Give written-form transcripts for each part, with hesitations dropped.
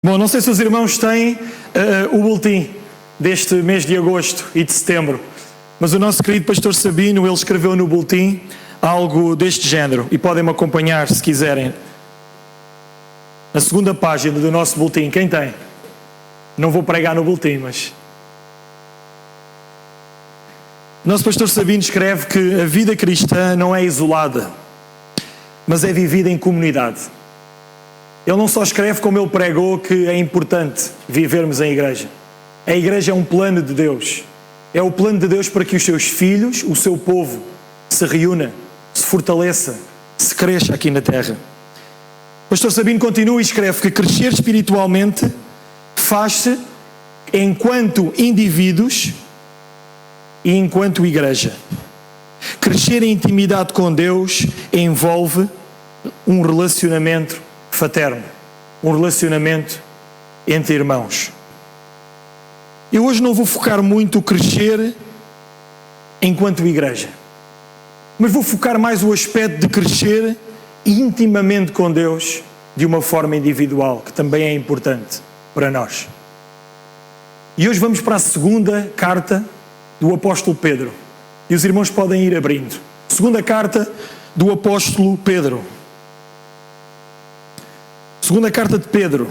Bom, não sei se os irmãos têm o boletim deste mês de agosto e de setembro, mas o nosso querido pastor Sabino, ele escreveu no boletim algo deste género, e podem-me acompanhar se quiserem. Na segunda página do nosso boletim, quem tem? Não vou pregar no boletim, mas... O nosso pastor Sabino escreve que a vida cristã não é isolada, mas é vivida em comunidade. Ele não só escreve, como ele pregou, que é importante vivermos em igreja. A igreja é um plano de Deus. É o plano de Deus para que os seus filhos, o seu povo, se reúna, se fortaleça, se cresça aqui na terra. O pastor Sabino continua e escreve que crescer espiritualmente faz-se enquanto indivíduos e enquanto igreja. Crescer em intimidade com Deus envolve um relacionamento fraterno, um relacionamento entre irmãos. Eu hoje não vou focar muito o crescer enquanto igreja, mas vou focar mais o aspecto de crescer intimamente com Deus de uma forma individual, que também é importante para nós. E hoje vamos para a segunda carta do apóstolo Pedro. E os irmãos podem ir abrindo. Segunda carta do apóstolo Pedro. Segunda carta de Pedro.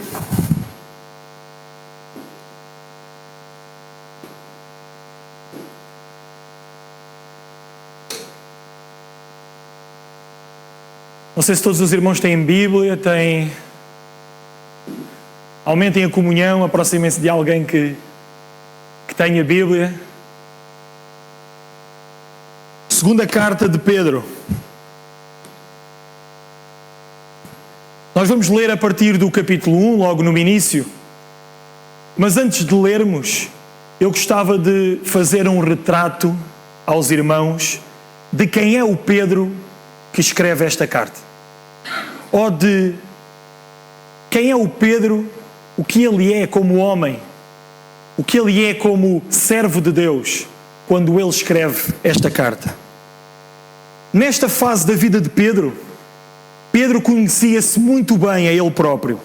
Não sei se todos os irmãos têm Bíblia, aumentem a comunhão, aproximem-se de alguém que tenha Bíblia. Segunda carta de Pedro. Nós vamos ler a partir do capítulo 1, logo no início. Mas antes de lermos, eu gostava de fazer um retrato aos irmãos de quem é o Pedro que escreve esta carta. Ou de quem é o Pedro, o que ele é como homem, o que ele é como servo de Deus, quando ele escreve esta carta. Nesta fase da vida de Pedro conhecia-se muito bem a ele próprio.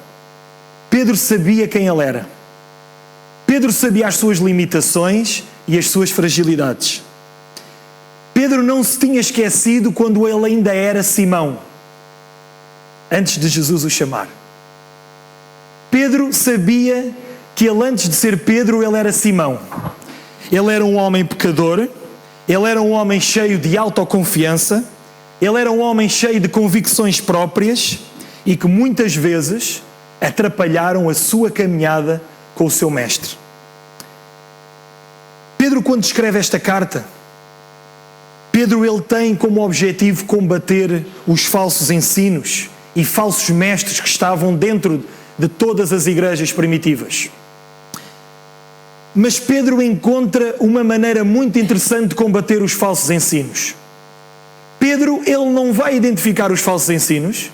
Pedro sabia quem ele era. Pedro sabia as suas limitações e as suas fragilidades. Pedro não se tinha esquecido quando ele ainda era Simão, antes de Jesus o chamar. Pedro sabia que ele, antes de ser Pedro, ele era Simão. Ele era um homem pecador, ele era um homem cheio de autoconfiança, ele era um homem cheio de convicções próprias e que muitas vezes atrapalharam a sua caminhada com o seu mestre. Pedro, quando escreve esta carta, Pedro ele tem como objetivo combater os falsos ensinos e falsos mestres que estavam dentro de todas as igrejas primitivas. Mas Pedro encontra uma maneira muito interessante de combater os falsos ensinos. Pedro, ele não vai identificar os falsos ensinos.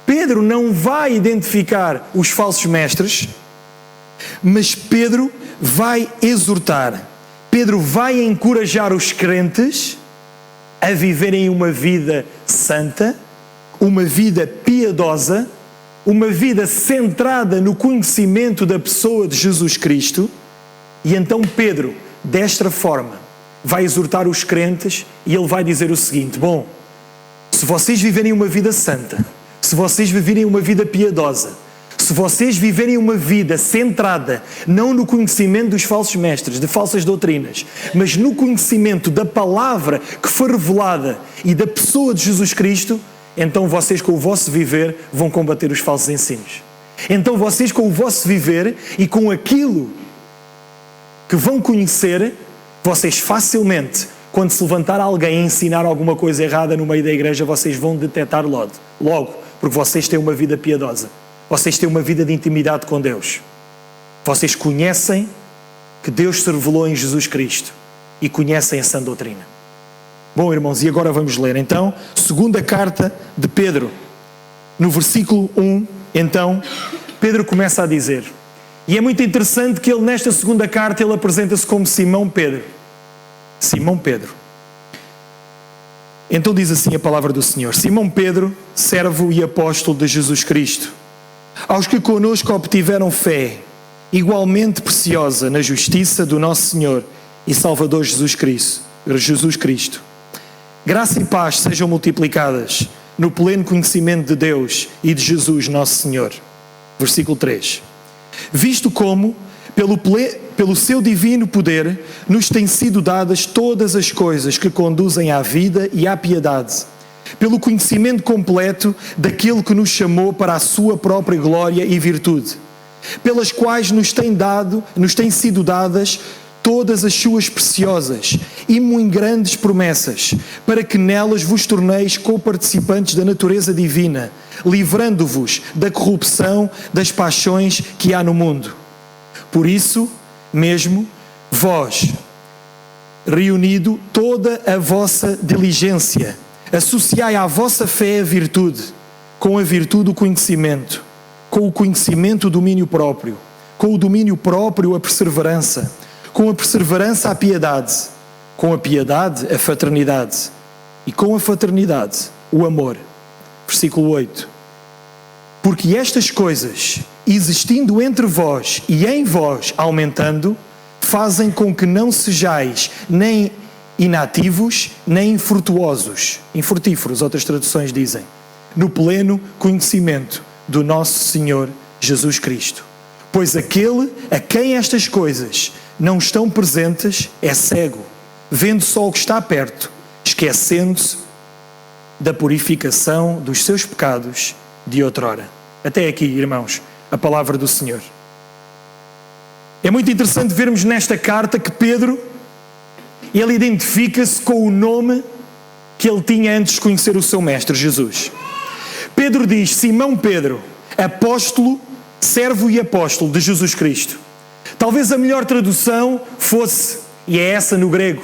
Pedro não vai identificar os falsos mestres. Mas Pedro vai exortar. Pedro vai encorajar os crentes a viverem uma vida santa, uma vida piedosa, uma vida centrada no conhecimento da pessoa de Jesus Cristo. E então Pedro, desta forma, vai exortar os crentes e ele vai dizer o seguinte: bom, se vocês viverem uma vida santa, se vocês viverem uma vida piedosa, se vocês viverem uma vida centrada não no conhecimento dos falsos mestres, de falsas doutrinas, mas no conhecimento da palavra que foi revelada e da pessoa de Jesus Cristo, então vocês com o vosso viver vão combater os falsos ensinos. Então vocês com o vosso viver e com aquilo que vão conhecer, vocês facilmente, quando se levantar alguém a ensinar alguma coisa errada no meio da igreja, vocês vão detectar logo, porque vocês têm uma vida piedosa. Vocês têm uma vida de intimidade com Deus. Vocês conhecem que Deus se revelou em Jesus Cristo e conhecem a sã doutrina. Bom, irmãos, e agora vamos ler, então, segunda carta de Pedro. No versículo 1, então, Pedro começa a dizer... E é muito interessante que ele, nesta segunda carta, ele apresenta-se como Simão Pedro. Simão Pedro. Então diz assim a palavra do Senhor: Simão Pedro, servo e apóstolo de Jesus Cristo, aos que conosco obtiveram fé, igualmente preciosa na justiça do nosso Senhor e Salvador Jesus Cristo. Graça e paz sejam multiplicadas no pleno conhecimento de Deus e de Jesus nosso Senhor. Versículo 3. Visto como, pelo seu divino poder, nos têm sido dadas todas as coisas que conduzem à vida e à piedade, pelo conhecimento completo daquele que nos chamou para a sua própria glória e virtude, pelas quais nos têm sido dadas todas as suas preciosas e muito grandes promessas, para que nelas vos torneis coparticipantes da natureza divina, livrando-vos da corrupção das paixões que há no mundo. Por isso mesmo, vós, reunido toda a vossa diligência, associai à vossa fé a virtude, com a virtude o conhecimento, com o conhecimento o domínio próprio, com o domínio próprio a perseverança, com a perseverança a piedade, com a piedade a fraternidade e com a fraternidade o amor. Versículo 8. Porque estas coisas, existindo entre vós e em vós aumentando, fazem com que não sejais nem inativos, nem infrutíferos, outras traduções dizem, no pleno conhecimento do nosso Senhor Jesus Cristo. Pois aquele a quem estas coisas não estão presentes é cego, vendo só o que está perto, esquecendo-se da purificação dos seus pecados de outrora. Até aqui, irmãos, a palavra do Senhor. É muito interessante vermos nesta carta que Pedro, ele identifica-se com o nome que ele tinha antes de conhecer o seu mestre, Jesus. Pedro diz: Simão Pedro, apóstolo, servo e apóstolo de Jesus Cristo. Talvez a melhor tradução fosse, e é essa no grego,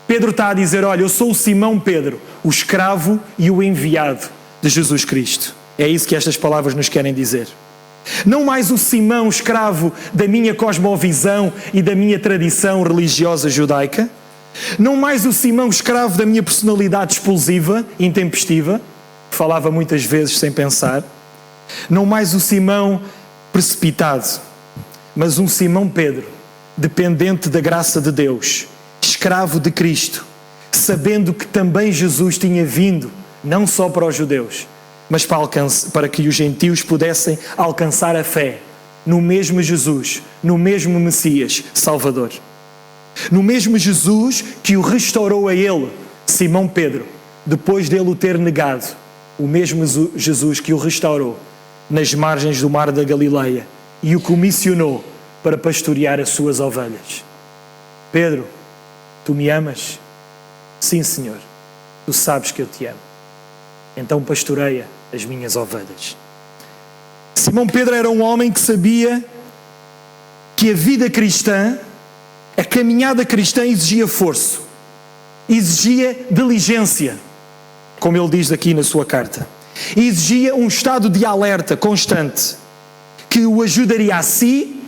Pedro está a dizer: olha, eu sou o Simão Pedro, o escravo e o enviado de Jesus Cristo. É isso que estas palavras nos querem dizer. Não mais o Simão, escravo da minha cosmovisão e da minha tradição religiosa judaica. Não mais o Simão, escravo da minha personalidade explosiva, intempestiva, que falava muitas vezes sem pensar. Não mais o Simão precipitado, mas um Simão Pedro, dependente da graça de Deus, escravo de Cristo, sabendo que também Jesus tinha vindo, não só para os judeus, mas para que os gentios pudessem alcançar a fé no mesmo Jesus, no mesmo Messias Salvador. No mesmo Jesus que o restaurou a ele, Simão Pedro, depois dele o ter negado. O mesmo Jesus que o restaurou nas margens do mar da Galileia e o comissionou para pastorear as suas ovelhas. Pedro, tu me amas? Sim, Senhor, tu sabes que eu te amo. Então pastoreia as minhas ovelhas. Simão Pedro era um homem que sabia que a vida cristã, a caminhada cristã exigia esforço, exigia diligência, como ele diz aqui na sua carta. Exigia um estado de alerta constante que o ajudaria a si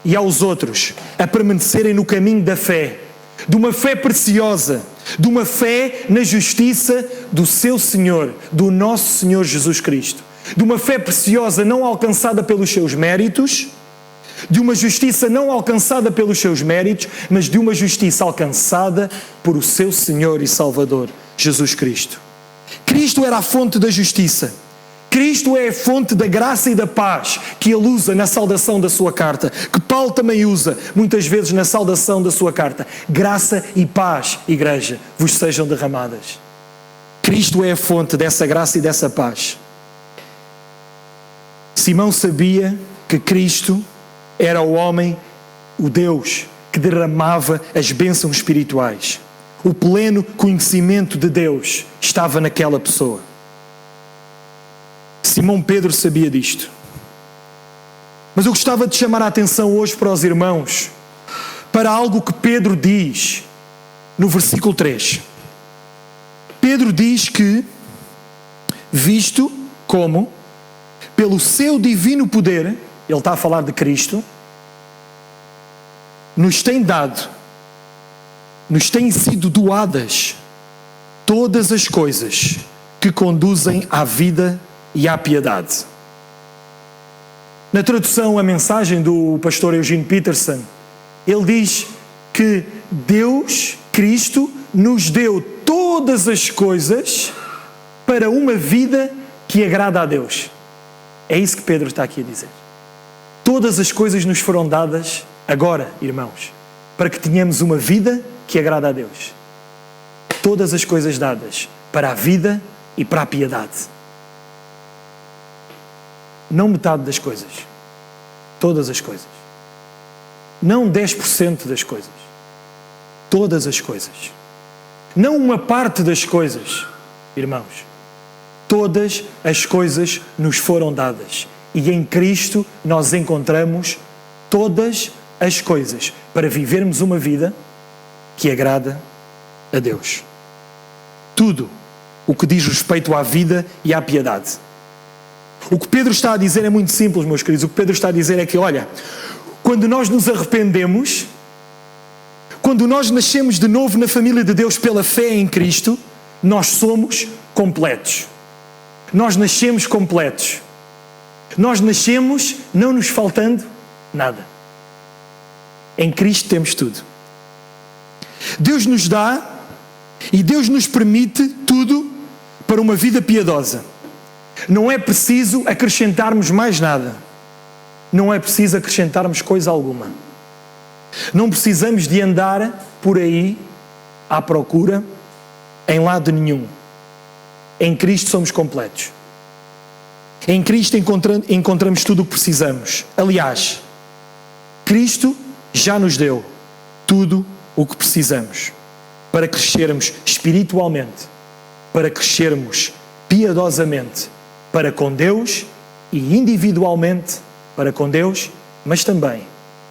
e aos outros a permanecerem no caminho da fé, de uma fé preciosa, de uma fé na justiça do seu Senhor, do nosso Senhor Jesus Cristo, de uma fé preciosa não alcançada pelos seus méritos, de uma justiça não alcançada pelos seus méritos, mas de uma justiça alcançada por o seu Senhor e Salvador, Jesus Cristo. Cristo era a fonte da justiça. Cristo é a fonte da graça e da paz que ele usa na saudação da sua carta, que Paulo também usa muitas vezes na saudação da sua carta. Graça e paz, igreja, vos sejam derramadas. Cristo é a fonte dessa graça e dessa paz. Simão sabia que Cristo era o homem, o Deus, que derramava as bênçãos espirituais. O pleno conhecimento de Deus estava naquela pessoa. Simão Pedro sabia disto. Mas eu gostava de chamar a atenção hoje para os irmãos, para algo que Pedro diz no versículo 3. Pedro diz que, visto como, pelo seu divino poder, ele está a falar de Cristo, nos tem dado, nos têm sido doadas todas as coisas que conduzem à vida e à piedade. Na tradução, a mensagem do pastor Eugene Peterson, ele diz que Deus, Cristo, nos deu todas as coisas para uma vida que agrada a Deus. É isso que Pedro está aqui a dizer. Todas as coisas nos foram dadas agora, irmãos, para que tenhamos uma vida que agrada a Deus. Todas as coisas dadas para a vida e para a piedade. Não metade das coisas. Todas as coisas. Não 10% das coisas. Todas as coisas. Não uma parte das coisas, irmãos. Todas as coisas nos foram dadas. E em Cristo nós encontramos todas as coisas para vivermos uma vida que agrada a Deus. Tudo o que diz respeito à vida e à piedade. O que Pedro está a dizer é muito simples, meus queridos. O que Pedro está a dizer é que, olha, quando nós nos arrependemos, quando nós nascemos de novo na família de Deus pela fé em Cristo, nós somos completos. Nós nascemos completos. Nós nascemos não nos faltando nada. Em Cristo temos tudo. Deus nos dá e Deus nos permite tudo para uma vida piedosa. Não é preciso acrescentarmos mais nada. Não é preciso acrescentarmos coisa alguma. Não precisamos de andar por aí à procura em lado nenhum. Em Cristo somos completos. Em Cristo encontramos tudo o que precisamos. Aliás, Cristo já nos deu tudo o que precisamos para crescermos espiritualmente, para crescermos piedosamente para com Deus e individualmente para com Deus, mas também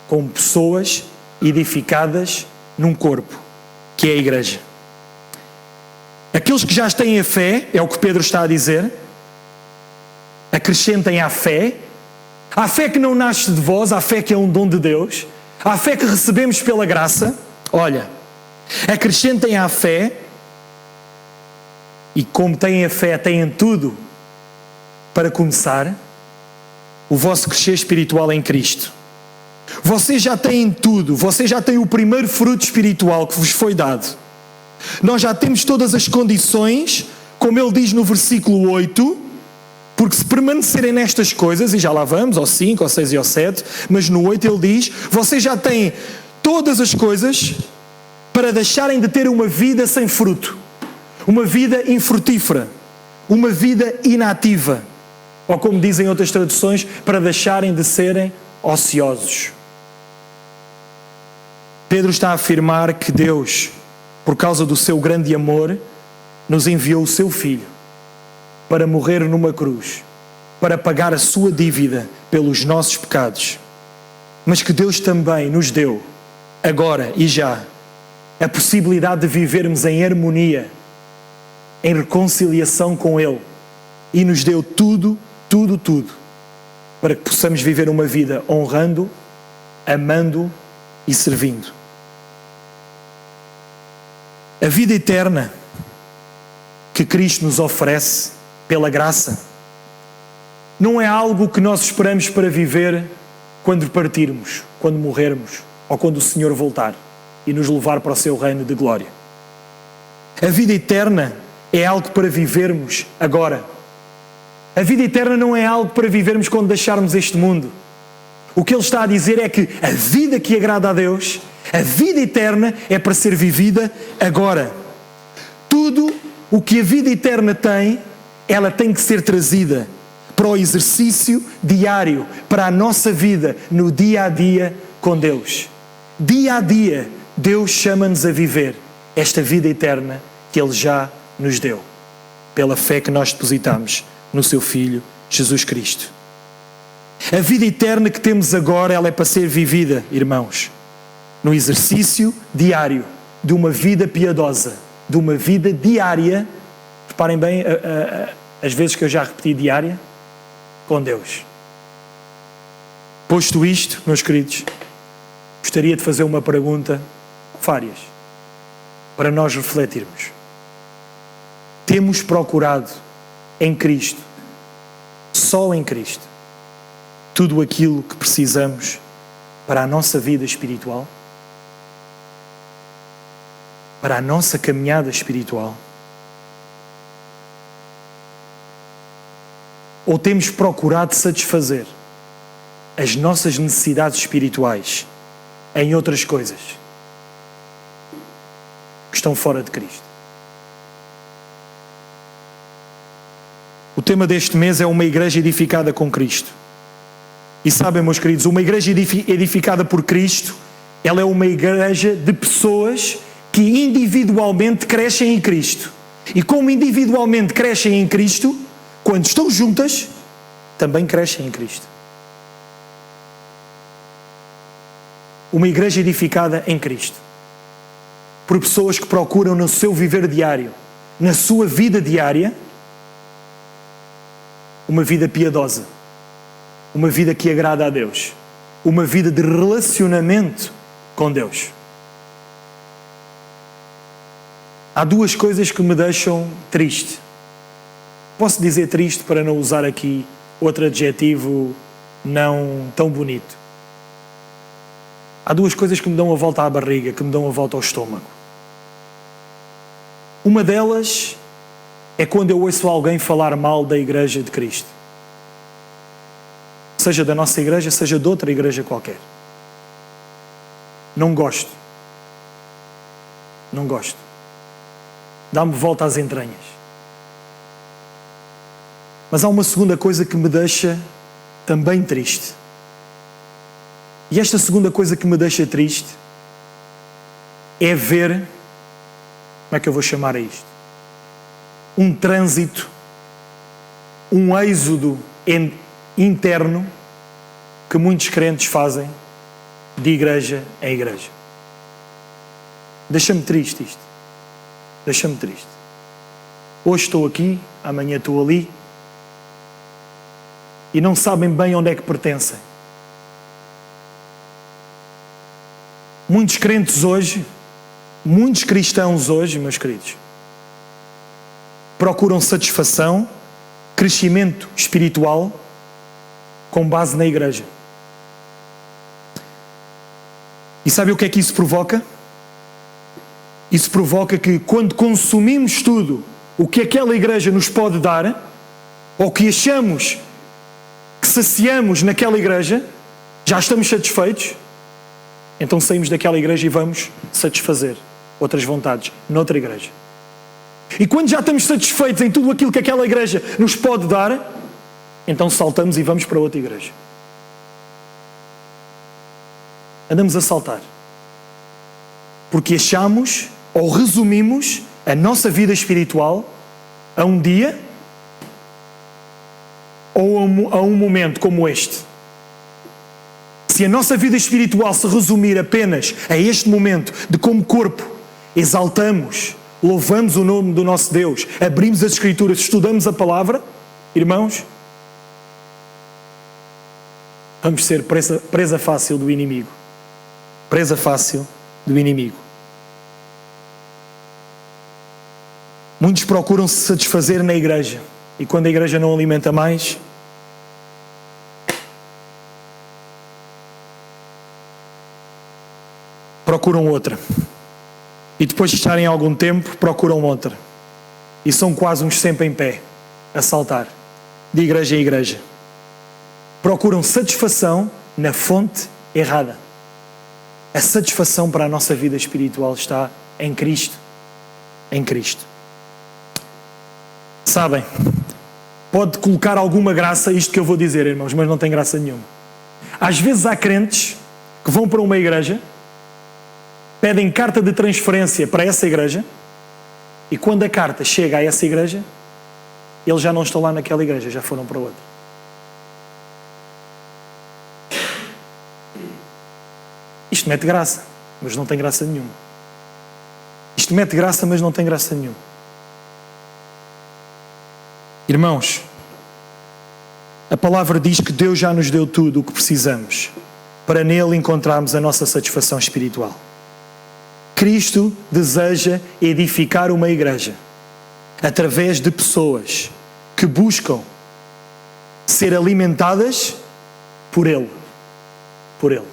como pessoas edificadas num corpo, que é a igreja. Aqueles que já têm a fé, é o que Pedro está a dizer, acrescentem à fé que não nasce de vós, a fé que é um dom de Deus, a fé que recebemos pela graça. Olha, acrescentem à fé, e como têm a fé, têm tudo para começar o vosso crescer espiritual em Cristo. Vocês já têm tudo, vocês já têm o primeiro fruto espiritual que vos foi dado. Nós já temos todas as condições, como ele diz no versículo 8, porque se permanecerem nestas coisas, e já lá vamos, ao 5, ao 6 e ao 7, mas no 8 ele diz, vocês já têm todas as coisas para deixarem de ter uma vida sem fruto, uma vida infrutífera, uma vida inativa, ou como dizem outras traduções, para deixarem de serem ociosos. Pedro está a afirmar que Deus, por causa do seu grande amor, nos enviou o seu Filho para morrer numa cruz, para pagar a sua dívida pelos nossos pecados, mas que Deus também nos deu, agora e já, a possibilidade de vivermos em harmonia, em reconciliação com Ele, e nos deu tudo, para que possamos viver uma vida honrando, amando e servindo. A vida eterna que Cristo nos oferece pela graça não é algo que nós esperamos para viver quando partirmos, quando morrermos ou quando o Senhor voltar e nos levar para o seu reino de glória. A vida eterna é algo para vivermos agora. A vida eterna não é algo para vivermos quando deixarmos este mundo. O que ele está a dizer é que a vida que agrada a Deus, a vida eterna, é para ser vivida agora. Tudo o que a vida eterna tem, ela tem que ser trazida para o exercício diário, para a nossa vida, no dia a dia com Deus. Dia a dia, Deus chama-nos a viver esta vida eterna que Ele já nos deu, pela fé que nós depositamos no seu Filho, Jesus Cristo. A vida eterna que temos agora, ela é para ser vivida, irmãos, no exercício diário de uma vida piedosa, de uma vida diária. Reparem bem as vezes que eu já repeti diária, com Deus. Posto isto, meus queridos, gostaria de fazer uma pergunta, várias, para nós refletirmos. Temos procurado em Cristo, só em Cristo, tudo aquilo que precisamos para a nossa vida espiritual? Para a nossa caminhada espiritual? Ou temos procurado satisfazer as nossas necessidades espirituais em outras coisas que estão fora de Cristo? O tema deste mês é uma igreja edificada com Cristo. E sabem, meus queridos, uma igreja edificada por Cristo, ela é uma igreja de pessoas que individualmente crescem em Cristo. E como individualmente crescem em Cristo, quando estão juntas, também crescem em Cristo. Uma igreja edificada em Cristo. Por pessoas que procuram no seu viver diário, na sua vida diária, uma vida piedosa. Uma vida que agrada a Deus. Uma vida de relacionamento com Deus. Há duas coisas que me deixam triste. Posso dizer triste para não usar aqui outro adjetivo não tão bonito. Há duas coisas que me dão a volta à barriga, que me dão a volta ao estômago. Uma delas é quando eu ouço alguém falar mal da igreja de Cristo. Seja da nossa igreja, seja de outra igreja qualquer. Não gosto. Não gosto. Dá-me volta às entranhas. Mas há uma segunda coisa que me deixa também triste. E esta segunda coisa que me deixa triste é ver, como é que eu vou chamar a isto? Um trânsito, um êxodo interno que muitos crentes fazem de igreja em igreja. Deixa-me triste isto. Deixa-me triste. Hoje estou aqui, amanhã estou ali e não sabem bem onde é que pertencem. Muitos crentes hoje, muitos cristãos hoje, meus queridos, procuram satisfação, crescimento espiritual com base na igreja. E sabe o que é que isso provoca? Isso provoca que quando consumimos tudo o que aquela igreja nos pode dar, ou que achamos que saciamos naquela igreja, já estamos satisfeitos, então saímos daquela igreja e vamos satisfazer outras vontades noutra igreja. E quando já estamos satisfeitos em tudo aquilo que aquela igreja nos pode dar, então saltamos e vamos para outra igreja. Andamos a saltar. Porque achamos, ou resumimos, a nossa vida espiritual a um dia ou a um momento como este. Se a nossa vida espiritual se resumir apenas a este momento de como corpo exaltamos, louvamos o nome do nosso Deus, abrimos as Escrituras, estudamos a palavra, irmãos, vamos ser presa fácil do inimigo. Presa fácil do inimigo. Muitos procuram se satisfazer na igreja e quando a igreja não alimenta mais, procuram outra. E depois de estarem algum tempo, procuram outra. E são quase uns sempre em pé, a saltar, de igreja em igreja. Procuram satisfação na fonte errada. A satisfação para a nossa vida espiritual está em Cristo. Em Cristo. Sabem, pode colocar alguma graça isto que eu vou dizer, irmãos, mas não tem graça nenhuma. Às vezes há crentes que vão para uma igreja, pedem carta de transferência para essa igreja e quando a carta chega a essa igreja, eles já não estão lá naquela igreja, já foram para outra. Isto mete graça, mas não tem graça nenhuma. Isto mete graça, mas não tem graça nenhuma. Irmãos, a palavra diz que Deus já nos deu tudo o que precisamos para nele encontrarmos a nossa satisfação espiritual. Cristo deseja edificar uma igreja através de pessoas que buscam ser alimentadas por Ele. Por Ele.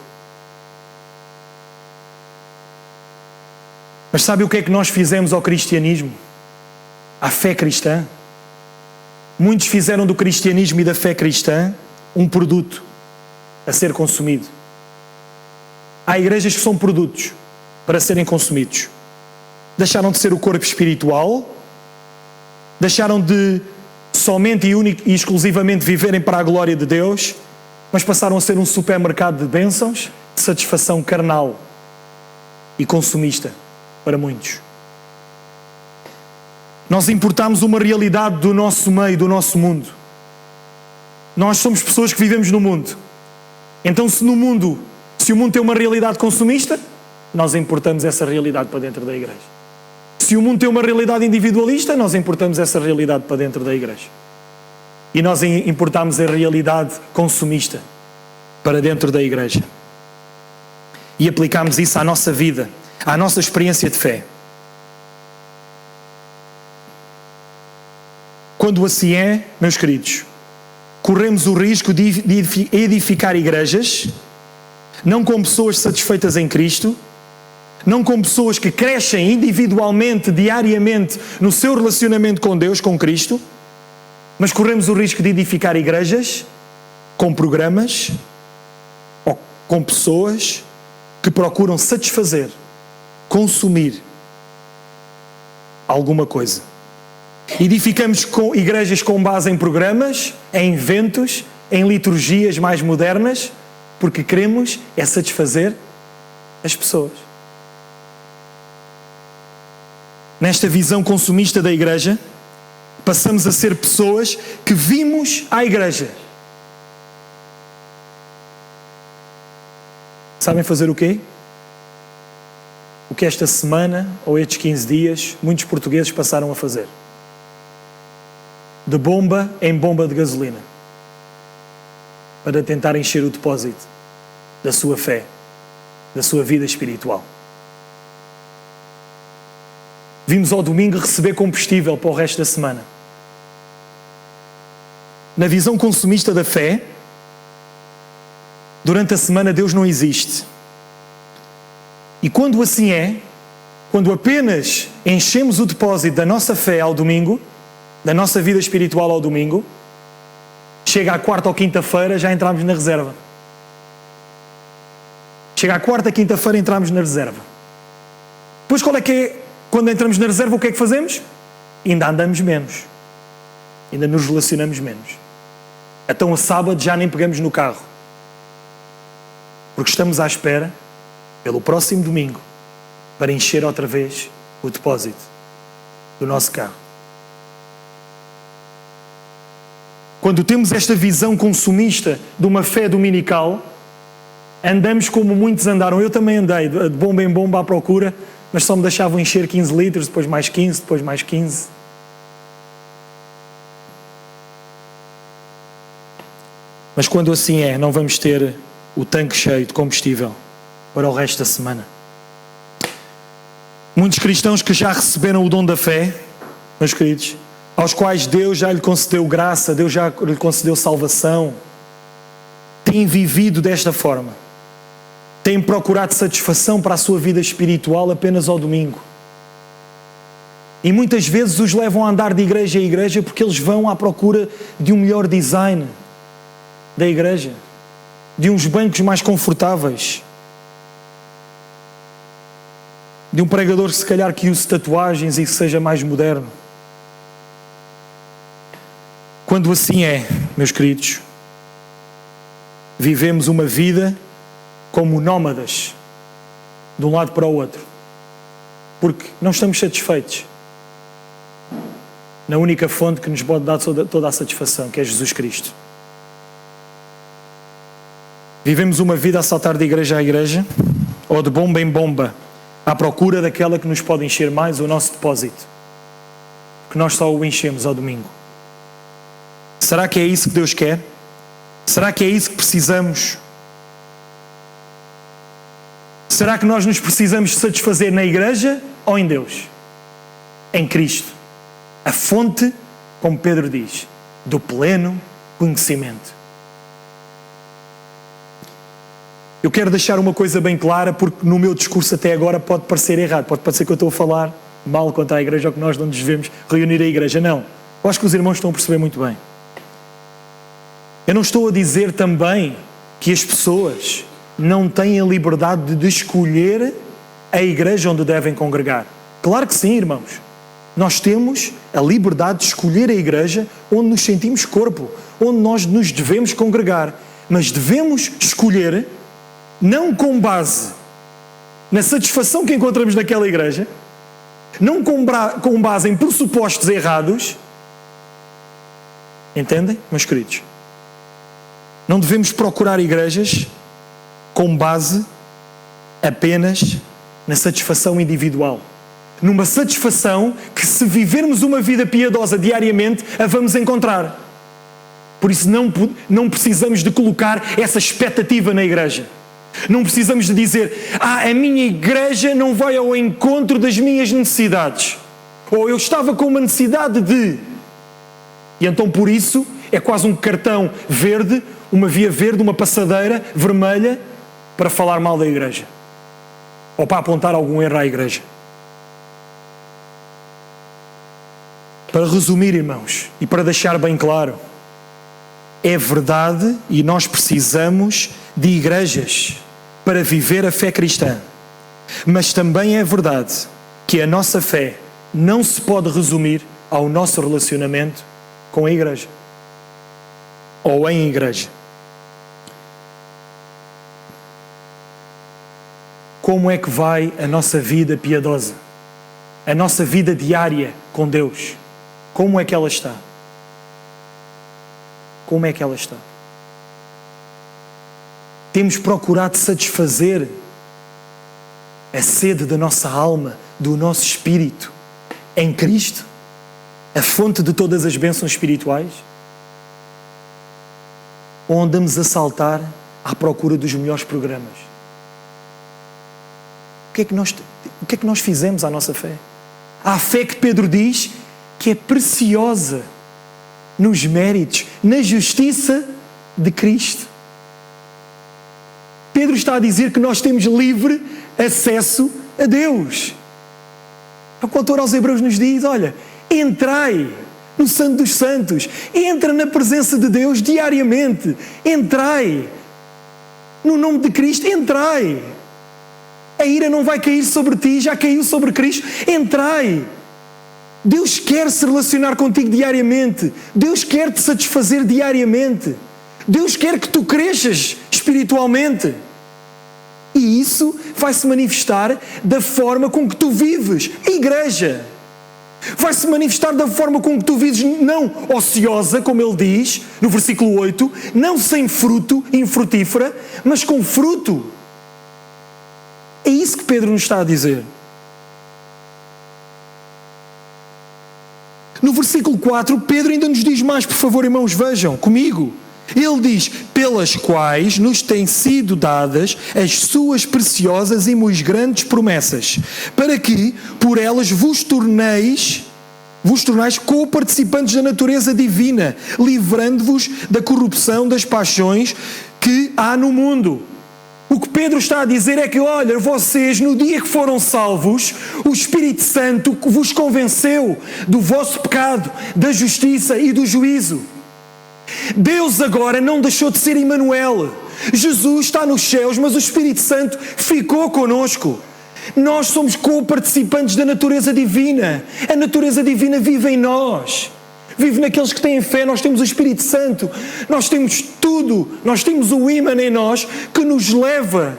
Mas sabe o que é que nós fizemos ao cristianismo? À fé cristã? Muitos fizeram do cristianismo e da fé cristã um produto a ser consumido. Há igrejas que são produtos para serem consumidos. Deixaram de ser o corpo espiritual, deixaram de somente e exclusivamente viverem para a glória de Deus, mas passaram a ser um supermercado de bênçãos, de satisfação carnal e consumista para muitos. Nós importamos uma realidade do nosso meio, do nosso mundo. Nós somos pessoas que vivemos no mundo. Então se o mundo tem uma realidade consumista, nós importamos essa realidade para dentro da igreja. Se o mundo tem uma realidade individualista, nós importamos essa realidade para dentro da igreja. E nós importamos a realidade consumista para dentro da igreja. E aplicamos isso à nossa vida, à nossa experiência de fé. Quando assim é, meus queridos, corremos o risco de edificar igrejas, não com pessoas satisfeitas em Cristo, não com pessoas que crescem individualmente, diariamente, no seu relacionamento com Deus, com Cristo, mas corremos o risco de edificar igrejas com programas ou com pessoas que procuram satisfazer, consumir alguma coisa. Edificamos igrejas com base em programas, em eventos, em liturgias mais modernas, porque queremos é satisfazer as pessoas. Nesta visão consumista da igreja, passamos a ser pessoas que vimos à igreja. Sabem fazer o quê? O que esta semana, ou estes 15 dias, muitos portugueses passaram a fazer. De bomba em bomba de gasolina. Para tentar encher o depósito da sua fé, da sua vida espiritual. Vimos ao domingo receber combustível para o resto da semana. Na visão consumista da fé, durante a semana Deus não existe. E quando assim é, quando apenas enchemos o depósito da nossa fé ao domingo, da nossa vida espiritual ao domingo, chega à quarta ou quinta-feira, já entramos na reserva. Chega à quarta, quinta-feira, entramos na reserva. Depois qual é que é? Quando entramos na reserva, o que é que fazemos? Ainda andamos menos. Ainda nos relacionamos menos. Então a sábado já nem pegamos no carro. Porque estamos à espera, pelo próximo domingo, para encher outra vez o depósito do nosso carro. Quando temos esta visão consumista de uma fé dominical, andamos como muitos andaram. Eu também andei, de bomba em bomba à procura, mas só me deixavam encher 15 litros, depois mais 15, depois mais 15. Mas quando assim é, não vamos ter o tanque cheio de combustível para o resto da semana. Muitos cristãos que já receberam o dom da fé, meus queridos, aos quais Deus já lhe concedeu graça, Deus já lhe concedeu salvação, têm vivido desta forma. Têm procurado satisfação para a sua vida espiritual apenas ao domingo. E muitas vezes os levam a andar de igreja em igreja porque eles vão à procura de um melhor design da igreja, de uns bancos mais confortáveis, de um pregador se calhar que use tatuagens e que seja mais moderno. Quando assim é, meus queridos, vivemos uma vida como nómadas, de um lado para o outro, porque não estamos satisfeitos na única fonte que nos pode dar toda a satisfação, que é Jesus Cristo. Vivemos uma vida a saltar de igreja a igreja, ou de bomba em bomba, à procura daquela que nos pode encher mais o nosso depósito, que nós só o enchemos ao domingo. Será que é isso que Deus quer? Será que é isso que precisamos? Será que nós nos precisamos satisfazer na igreja ou em Deus? Em Cristo. A fonte, como Pedro diz, do pleno conhecimento. eu quero deixar uma coisa bem clara, porque no meu discurso até agora pode parecer errado, pode parecer que eu estou a falar mal contra a igreja ou que nós não nos devemos reunir a igreja. Não. Eu acho que os irmãos estão a perceber muito bem. Eu não estou a dizer também que as pessoas não têm a liberdade de escolher a igreja onde devem congregar. Claro que sim, irmãos. Nós temos a liberdade de escolher a igreja onde nos sentimos corpo, onde nós nos devemos congregar. Mas devemos escolher não com base na satisfação que encontramos naquela igreja, não com base em pressupostos errados. Entendem, meus queridos? Não devemos procurar igrejas com base apenas na satisfação individual. Numa satisfação que, se vivermos uma vida piedosa diariamente, a vamos encontrar. Por isso não precisamos de colocar essa expectativa na igreja. Não precisamos de dizer, a minha igreja não vai ao encontro das minhas necessidades. Ou eu estava com uma necessidade de... E então por isso é quase um cartão verde, uma via verde, uma passadeira vermelha para falar mal da igreja. Ou para apontar algum erro à igreja. Para resumir, irmãos, e para deixar bem claro, é verdade e nós precisamos de igrejas para viver a fé cristã. Mas também é verdade que a nossa fé não se pode resumir ao nosso relacionamento com a igreja. Ou em igreja. Como é que vai a nossa vida piedosa? A nossa vida diária com Deus? Como é que ela está? Como é que ela está? Temos procurado satisfazer a sede da nossa alma, do nosso espírito, em Cristo, a fonte de todas as bênçãos espirituais? Ou andamos a saltar à procura dos melhores programas? O que é que nós fizemos à nossa fé? À fé que Pedro diz que é preciosa nos méritos, na justiça de Cristo. Pedro está a dizer que nós temos livre acesso a Deus. O que o autor aos Hebreus nos diz, olha, entrai no Santo dos Santos, entra na presença de Deus diariamente, entrai, no nome de Cristo, entrai. A ira não vai cair sobre ti, já caiu sobre Cristo, entrai. Deus quer se relacionar contigo diariamente. Deus quer te satisfazer diariamente. Deus quer que tu cresças espiritualmente. E isso vai se manifestar da forma com que tu vives. A igreja vai se manifestar da forma com que tu vives, não ociosa, como ele diz no versículo 8, não sem fruto, infrutífera, mas com fruto. É isso que Pedro nos está a dizer. No versículo 4, Pedro ainda nos diz mais, por favor, irmãos, vejam comigo. Ele diz, pelas quais nos têm sido dadas as suas preciosas e muito grandes promessas, para que por elas vos tornais co-participantes da natureza divina, livrando-vos da corrupção das paixões que há no mundo. O que Pedro está a dizer é que, olha, vocês, no dia que foram salvos, o Espírito Santo vos convenceu do vosso pecado, da justiça e do juízo. Deus agora não deixou de ser Emmanuel. Jesus está nos céus, mas o Espírito Santo ficou conosco. Nós somos co-participantes da natureza divina. A natureza divina vive em nós. Vive naqueles que têm fé. Nós temos o Espírito Santo. Nós temos tudo. Nós temos o ímã em nós que nos leva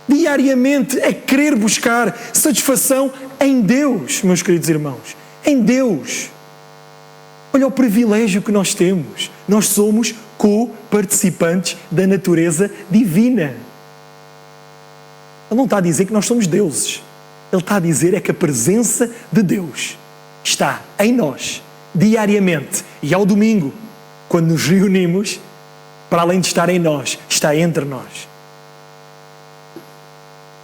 diariamente a querer buscar satisfação em Deus, meus queridos irmãos. Em Deus. Olha o privilégio que nós temos. Nós somos co-participantes da natureza divina. Ele não está a dizer que nós somos deuses. Ele está a dizer é que a presença de Deus está em nós, diariamente. E ao domingo, quando nos reunimos, para além de estar em nós, está entre nós.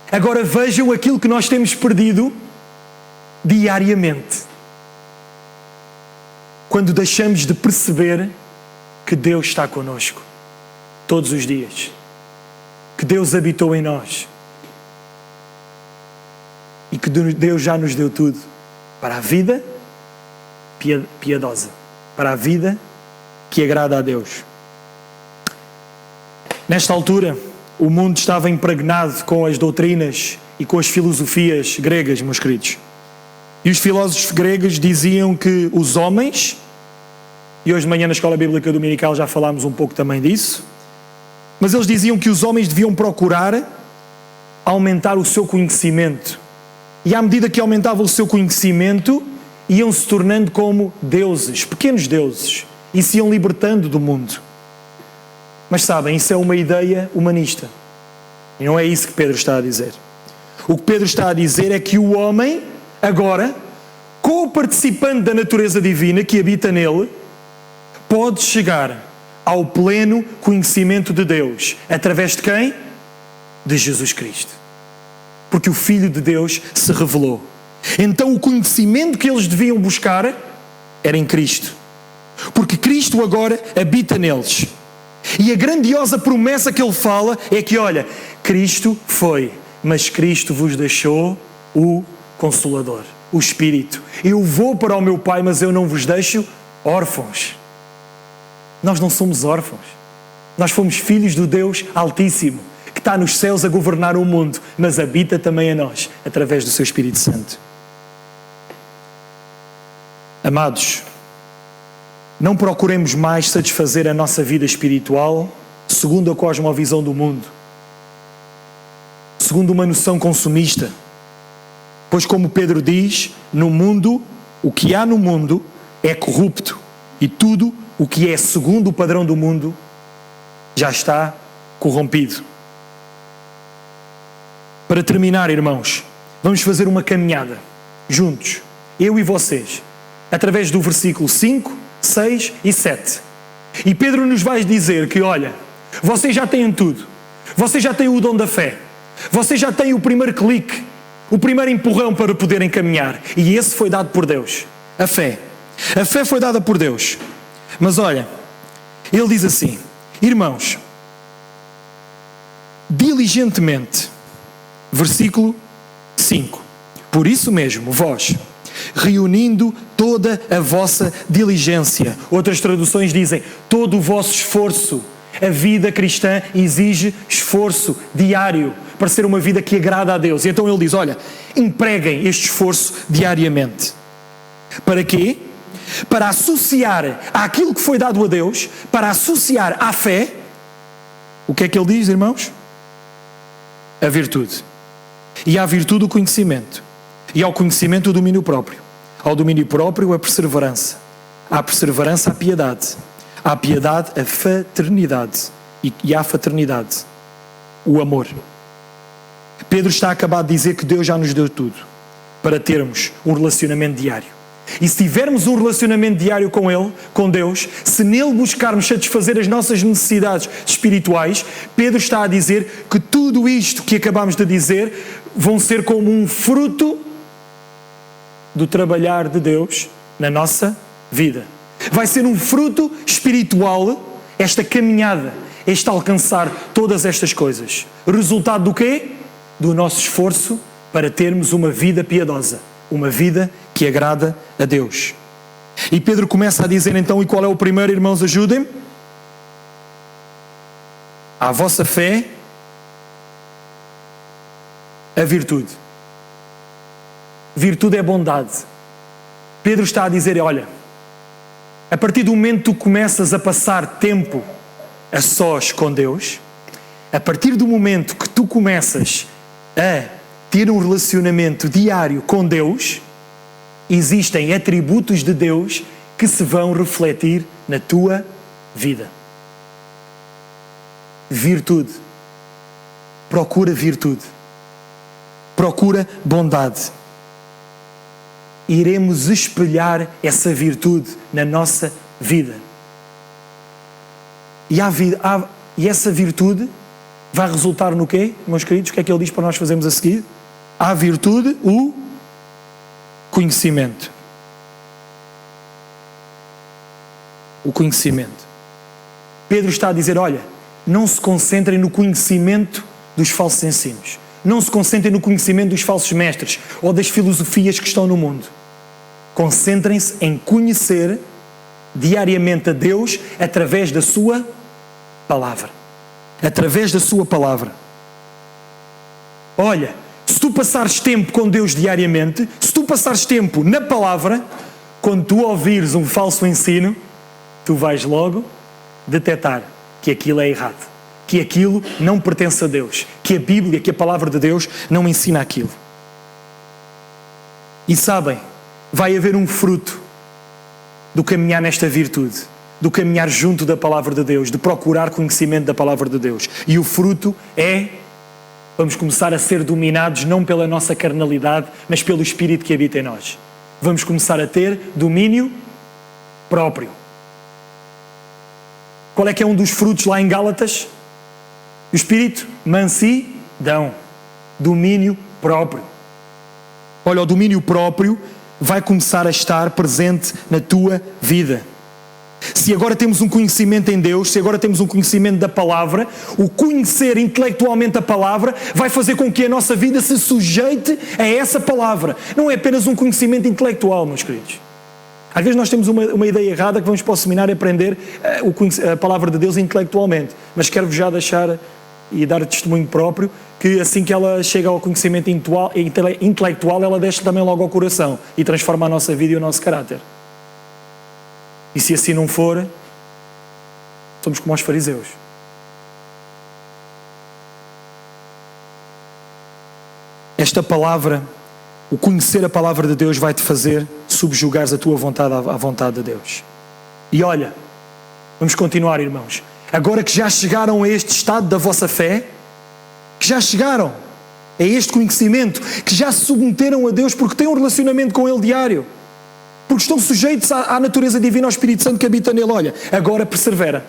Agora vejam aquilo que nós temos perdido diariamente. Quando deixamos de perceber que Deus está connosco todos os dias. que Deus habitou em nós e que Deus já nos deu tudo para a vida piedosa, para a vida que agrada a Deus. Nesta altura, o mundo estava impregnado com as doutrinas e com as filosofias gregas, meus queridos. E os filósofos gregos diziam que os homens, e hoje de manhã na Escola Bíblica Dominical já falámos um pouco também disso, mas eles diziam que os homens deviam procurar aumentar o seu conhecimento. E à medida que aumentavam o seu conhecimento, iam se tornando como deuses, pequenos deuses, e se iam libertando do mundo. Mas sabem, isso é uma ideia humanista. E não é isso que Pedro está a dizer. O que Pedro está a dizer é que o homem, agora, co-participante da natureza divina que habita nele, pode chegar ao pleno conhecimento de Deus. Através de quem? De Jesus Cristo. Porque o Filho de Deus se revelou. Então o conhecimento que eles deviam buscar era em Cristo. Porque Cristo agora habita neles. E a grandiosa promessa que ele fala é que, olha, Cristo foi, mas Cristo vos deixou o Consolador, o Espírito. Eu vou para o meu Pai, mas eu não vos deixo órfãos. Nós não somos órfãos. Nós fomos filhos do Deus Altíssimo, que está nos céus a governar o mundo, mas habita também a nós, através do seu Espírito Santo. Amados, não procuremos mais satisfazer a nossa vida espiritual segundo a cosmovisão do mundo, segundo uma noção consumista. Pois como Pedro diz, no mundo, o que há no mundo é corrupto e tudo o que é segundo o padrão do mundo já está corrompido. Para terminar, irmãos, vamos fazer uma caminhada juntos, eu e vocês, através do versículo 5, 6 e 7. E Pedro nos vai dizer que, olha, vocês já têm tudo. Vocês já têm o dom da fé. Vocês já têm o primeiro clique, o primeiro empurrão para poderem caminhar. E esse foi dado por Deus. A fé. A fé foi dada por Deus. Mas olha, ele diz assim, irmãos, diligentemente, versículo 5. Por isso mesmo, vós, reunindo toda a vossa diligência. Outras traduções dizem, todo o vosso esforço. A vida cristã exige esforço diário para ser uma vida que agrada a Deus. E então ele diz, olha, empreguem este esforço diariamente. Para quê? Para associar àquilo que foi dado a Deus, para associar à fé, o que é que ele diz, irmãos? A virtude. E à virtude o conhecimento. E ao conhecimento o domínio próprio. Ao domínio próprio a perseverança. À perseverança a piedade. À piedade a fraternidade. E à fraternidade o amor. Pedro está acabado de dizer que Deus já nos deu tudo para termos um relacionamento diário. E se tivermos um relacionamento diário com Ele, com Deus, se nele buscarmos satisfazer as nossas necessidades espirituais, Pedro está a dizer que tudo isto que acabamos de dizer vão ser como um fruto do trabalhar de Deus na nossa vida. Vai ser um fruto espiritual, esta caminhada, este alcançar todas estas coisas. Resultado do quê? Do nosso esforço para termos uma vida piedosa, uma vida que agrada a Deus. E Pedro começa a dizer então, e qual é o primeiro, irmãos, ajudem-me? À vossa fé, a virtude. Virtude é bondade. Pedro está a dizer, olha, a partir do momento que tu começas a passar tempo a sós com Deus, a partir do momento que tu começas a ter um relacionamento diário com Deus, existem atributos de Deus que se vão refletir na tua vida. Virtude. Procura virtude. Procura bondade. Iremos espelhar essa virtude na nossa vida. E essa virtude vai resultar no quê, meus queridos? O que é que ele diz para nós fazermos a seguir? À virtude, o conhecimento. O conhecimento. Pedro está a dizer, olha, não se concentrem no conhecimento dos falsos ensinos. Não se concentrem no conhecimento dos falsos mestres ou das filosofias que estão no mundo. Concentrem-se em conhecer diariamente a Deus através da sua palavra. Através da sua palavra. Olha, se tu passares tempo com Deus diariamente, se tu passares tempo na palavra, quando tu ouvires um falso ensino, tu vais logo detectar que aquilo é errado, que aquilo não pertence a Deus, que a Bíblia, que a palavra de Deus não ensina aquilo. E sabem, vai haver um fruto do caminhar nesta virtude, do caminhar junto da palavra de Deus, de procurar conhecimento da palavra de Deus. E o fruto é, vamos começar a ser dominados não pela nossa carnalidade, mas pelo Espírito que habita em nós. Vamos começar a ter domínio próprio. Qual é que é um dos frutos lá em Gálatas? O Espírito, mansidão, domínio próprio. Olha, o domínio próprio vai começar a estar presente na tua vida. Se agora temos um conhecimento em Deus, se agora temos um conhecimento da palavra, o conhecer intelectualmente a palavra vai fazer com que a nossa vida se sujeite a essa palavra. Não é apenas um conhecimento intelectual, meus queridos. Às vezes nós temos uma ideia errada que vamos para o seminário aprender a palavra de Deus intelectualmente. Mas quero-vos já deixar e dar testemunho próprio que assim que ela chega ao conhecimento intelectual, ela desce também logo ao coração e transforma a nossa vida e o nosso caráter. E se assim não for, somos como os fariseus. Esta palavra, o conhecer a palavra de Deus vai-te fazer subjugares a tua vontade à vontade de Deus. E olha, vamos continuar, irmãos. Agora que já chegaram a este estado da vossa fé, que já chegaram a este conhecimento, que já se submeteram a Deus porque têm um relacionamento com Ele diário, porque estão sujeitos à natureza divina, ao Espírito Santo que habita nele. Olha, agora persevera.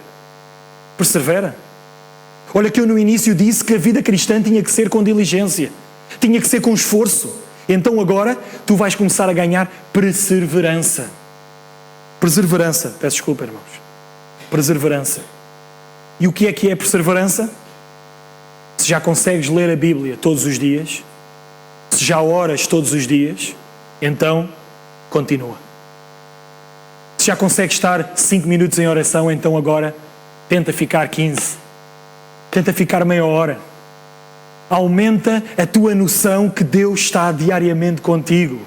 Persevera. Olha que eu no início disse que a vida cristã tinha que ser com diligência, tinha que ser com esforço. Então agora tu vais começar a ganhar perseverança. Perseverança. Peço desculpa, irmãos. Perseverança. E o que é perseverança? Se já consegues ler a Bíblia todos os dias, se já oras todos os dias, então continua. Se já consegues estar 5 minutos em oração, então agora tenta ficar 15. Tenta ficar meia hora. Aumenta a tua noção que Deus está diariamente contigo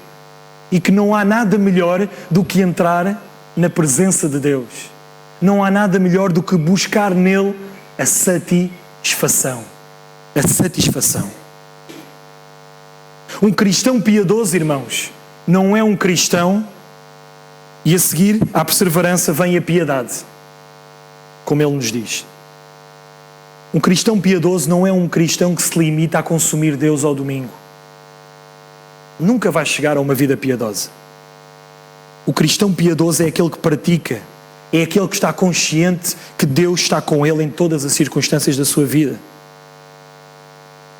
e que não há nada melhor do que entrar na presença de Deus. Não há nada melhor do que buscar nele a satisfação. A satisfação. Um cristão piedoso, irmãos, não é um cristão, e a seguir à perseverança vem a piedade, como ele nos diz. Um cristão piedoso não é um cristão que se limita a consumir Deus ao domingo. Nunca vai chegar a uma vida piedosa. O cristão piedoso é aquele que pratica, é aquele que está consciente que Deus está com ele em todas as circunstâncias da sua vida.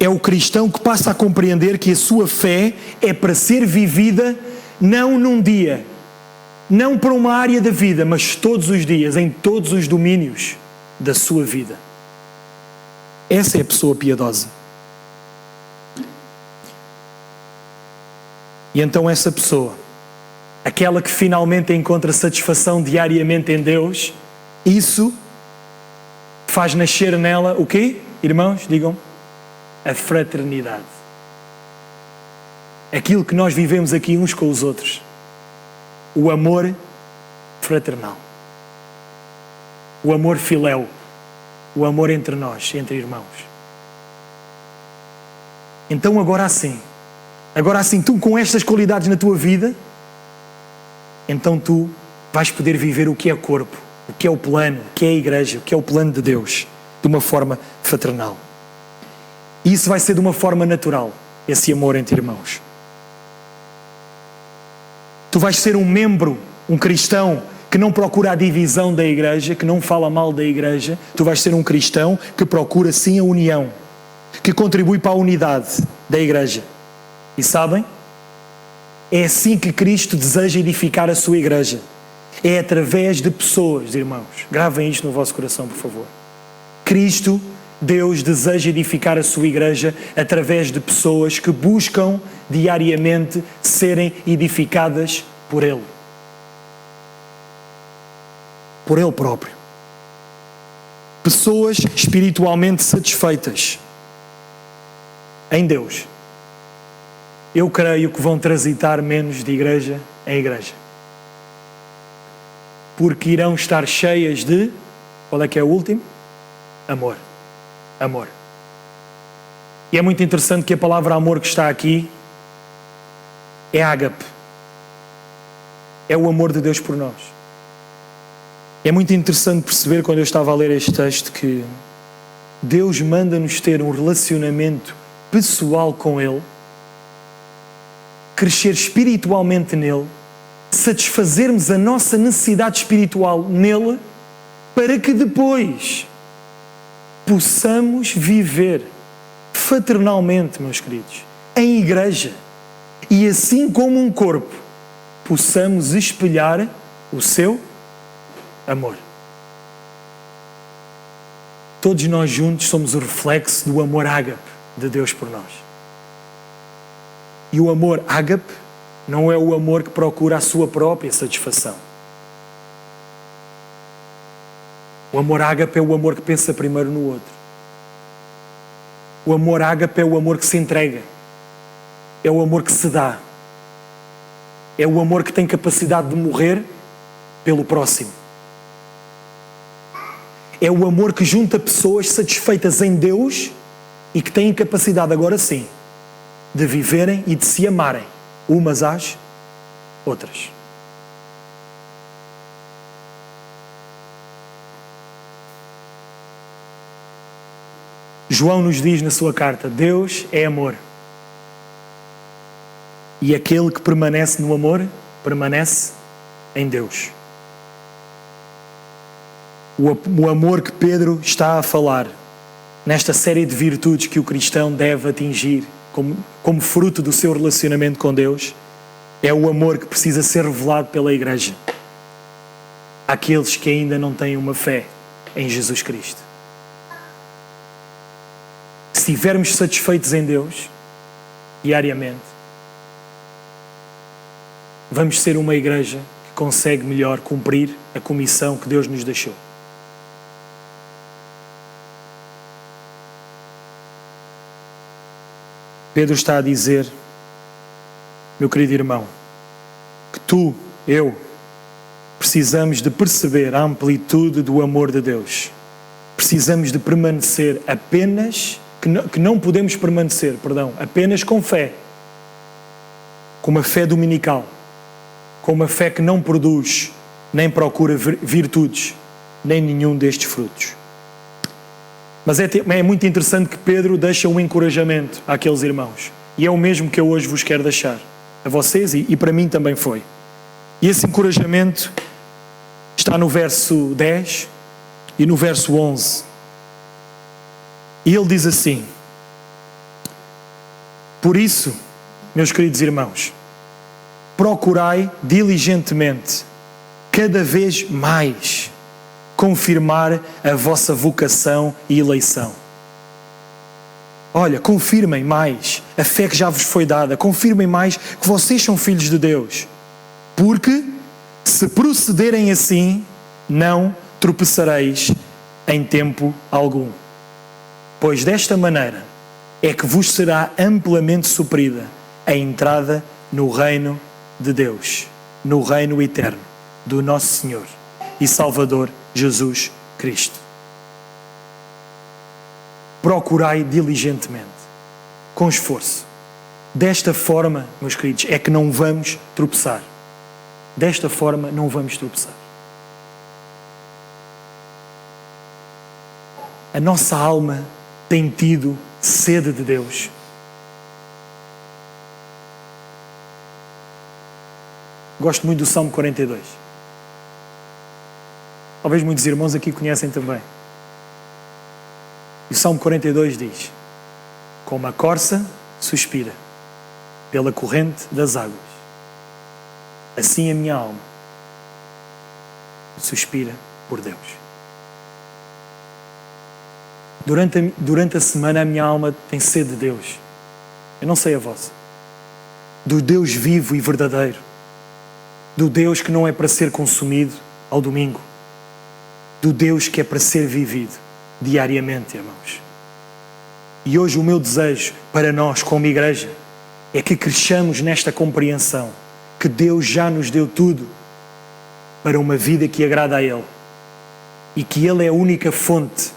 É o cristão que passa a compreender que a sua fé é para ser vivida não num dia, não para uma área da vida, mas todos os dias, em todos os domínios da sua vida. Essa é a pessoa piedosa. E então essa pessoa, aquela que finalmente encontra satisfação diariamente em Deus, isso faz nascer nela o quê? Irmãos, digam, a fraternidade. Aquilo que nós vivemos aqui uns com os outros. O amor fraternal. O amor filéu. O amor entre nós, entre irmãos. Então agora assim, tu com estas qualidades na tua vida, então tu vais poder viver o que é corpo, o que é o plano, o que é a igreja, o que é o plano de Deus, de uma forma fraternal. E isso vai ser de uma forma natural, esse amor entre irmãos. Tu vais ser um membro, um cristão, que não procura a divisão da igreja, que não fala mal da igreja. Tu vais ser um cristão que procura sim a união, que contribui para a unidade da igreja. E sabem? É assim que Cristo deseja edificar a sua igreja. É através de pessoas, irmãos. Gravem isto no vosso coração, por favor. Cristo, Deus deseja edificar a sua igreja através de pessoas que buscam diariamente serem edificadas por Ele. Por Ele próprio. Pessoas espiritualmente satisfeitas em Deus. Eu creio que vão transitar menos de igreja em igreja. Porque irão estar cheias de... Qual é que é o último? Amor. Amor. E é muito interessante que a palavra amor que está aqui é ágape. É o amor de Deus por nós. É muito interessante perceber, quando eu estava a ler este texto, que Deus manda-nos ter um relacionamento pessoal com Ele, crescer espiritualmente nele, satisfazermos a nossa necessidade espiritual nele, para que depois possamos viver fraternalmente, meus queridos, em igreja, e assim como um corpo, possamos espelhar o seu amor. Todos nós juntos somos o reflexo do amor ágape de Deus por nós. E o amor ágape não é o amor que procura a sua própria satisfação. O amor ágape é o amor que pensa primeiro no outro. O amor ágape é o amor que se entrega. É o amor que se dá. É o amor que tem capacidade de morrer pelo próximo. É o amor que junta pessoas satisfeitas em Deus e que têm capacidade, agora sim, de viverem e de se amarem umas às outras. João nos diz na sua carta: Deus é amor. E aquele que permanece no amor, permanece em Deus. O amor que Pedro está a falar, nesta série de virtudes que o cristão deve atingir como fruto do seu relacionamento com Deus, é o amor que precisa ser revelado pela igreja àqueles que ainda não têm uma fé em Jesus Cristo. Se estivermos satisfeitos em Deus, diariamente, vamos ser uma igreja que consegue melhor cumprir a comissão que Deus nos deixou. Pedro está a dizer, meu querido irmão, que tu, eu, precisamos de perceber a amplitude do amor de Deus. Precisamos de permanecer apenas, que não podemos permanecer, apenas com fé. Com uma fé dominical. Com uma fé que não produz, nem procura virtudes, nem nenhum destes frutos. Mas é muito interessante que Pedro deixa um encorajamento àqueles irmãos. E é o mesmo que eu hoje vos quero deixar. A vocês e para mim também foi. E esse encorajamento está no verso 10 e no verso 11. E ele diz assim: por isso, meus queridos irmãos, procurai diligentemente, cada vez mais, confirmar a vossa vocação e eleição. Olha, confirmem mais a fé que já vos foi dada, confirmem mais que vocês são filhos de Deus, porque se procederem assim, não tropeçareis em tempo algum. Pois desta maneira é que vos será amplamente suprida a entrada no reino de Deus, no reino eterno do nosso Senhor e Salvador Jesus Cristo. Procurai diligentemente, com esforço. Desta forma, meus queridos, é que não vamos tropeçar. Desta forma não vamos tropeçar. A nossa alma tem tido sede de Deus. Gosto muito do Salmo 42. Talvez muitos irmãos aqui conhecem também. E o Salmo 42 diz: como a corça suspira pela corrente das águas, assim a minha alma suspira por Deus. Durante a semana a minha alma tem sede de Deus. Eu não sei a vossa. Do Deus vivo e verdadeiro. Do Deus que não é para ser consumido ao domingo. Do Deus que é para ser vivido diariamente, irmãos. E hoje o meu desejo para nós, como igreja, é que cresçamos nesta compreensão que Deus já nos deu tudo para uma vida que agrada a Ele. E que Ele é a única fonte.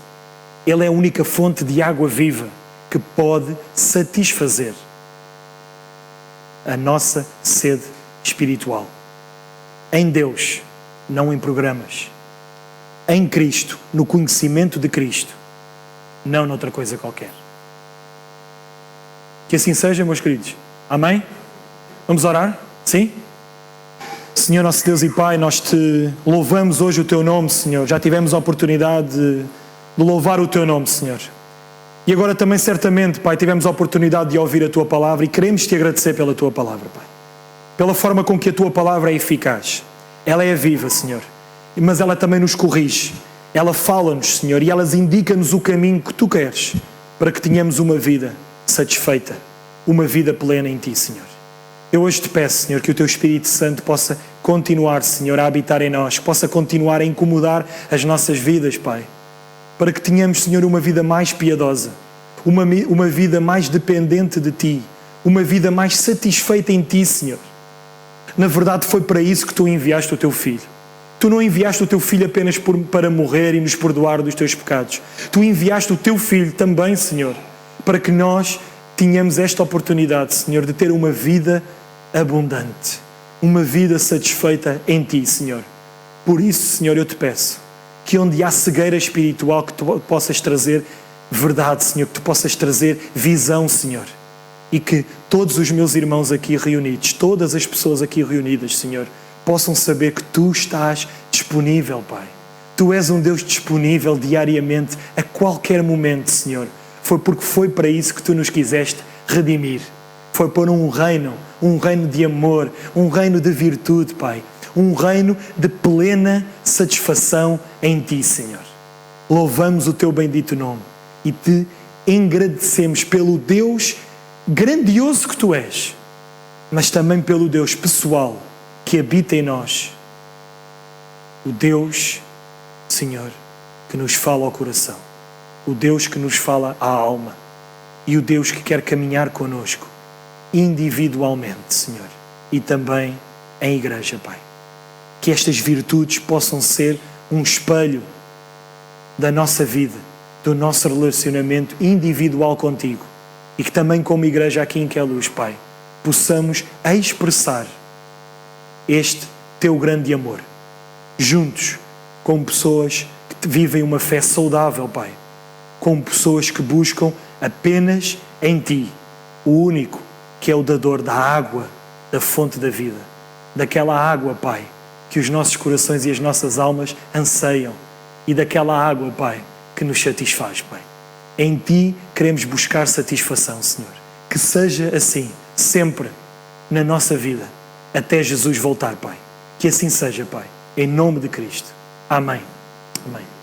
Ele é a única fonte de água viva que pode satisfazer a nossa sede espiritual. Em Deus, não em programas. Em Cristo, no conhecimento de Cristo, não noutra coisa qualquer. Que assim seja, meus queridos. Amém? Vamos orar? Sim? Senhor, nosso Deus e Pai, nós te louvamos hoje o Teu nome, Senhor. Já tivemos a oportunidade de louvar o Teu nome, Senhor. E agora também, certamente, Pai, tivemos a oportunidade de ouvir a Tua palavra e queremos Te agradecer pela Tua palavra, Pai. Pela forma com que a Tua palavra é eficaz. Ela é viva, Senhor. Mas ela também nos corrige. Ela fala-nos, Senhor, e ela indica-nos o caminho que Tu queres para que tenhamos uma vida satisfeita, uma vida plena em Ti, Senhor. Eu hoje te peço, Senhor, que o Teu Espírito Santo possa continuar, Senhor, a habitar em nós, possa continuar a incomodar as nossas vidas, Pai, para que tenhamos, Senhor, uma vida mais piedosa, uma vida mais dependente de Ti, uma vida mais satisfeita em Ti, Senhor. Na verdade, foi para isso que Tu enviaste o Teu Filho. Tu não enviaste o Teu Filho apenas para morrer e nos perdoar dos Teus pecados. Tu enviaste o Teu Filho também, Senhor, para que nós tenhamos esta oportunidade, Senhor, de ter uma vida abundante, uma vida satisfeita em Ti, Senhor. Por isso, Senhor, eu te peço que onde há cegueira espiritual, que Tu possas trazer verdade, Senhor, que Tu possas trazer visão, Senhor. E que todos os meus irmãos aqui reunidos, todas as pessoas aqui reunidas, Senhor, possam saber que Tu estás disponível, Pai. Tu és um Deus disponível diariamente, a qualquer momento, Senhor. Foi para isso que Tu nos quiseste redimir. Foi por um reino de amor, um reino de virtude, Pai. Um reino de plena satisfação em Ti, Senhor. Louvamos o Teu bendito nome e Te agradecemos pelo Deus grandioso que Tu és, mas também pelo Deus pessoal que habita em nós. O Deus, Senhor, que nos fala ao coração. O Deus que nos fala à alma. E o Deus que quer caminhar conosco individualmente, Senhor. E também em igreja, Pai. Que estas virtudes possam ser um espelho da nossa vida, do nosso relacionamento individual contigo. E que também como igreja aqui em Queluz, Pai, possamos expressar este Teu grande amor. Juntos, com pessoas que vivem uma fé saudável, Pai. Com pessoas que buscam apenas em Ti, o único que é o dador da água, da fonte da vida. Daquela água, Pai, que os nossos corações e as nossas almas anseiam. E daquela água, Pai, que nos satisfaz, Pai. Em Ti queremos buscar satisfação, Senhor. Que seja assim, sempre, na nossa vida, até Jesus voltar, Pai. Que assim seja, Pai. Em nome de Cristo. Amém. Amém.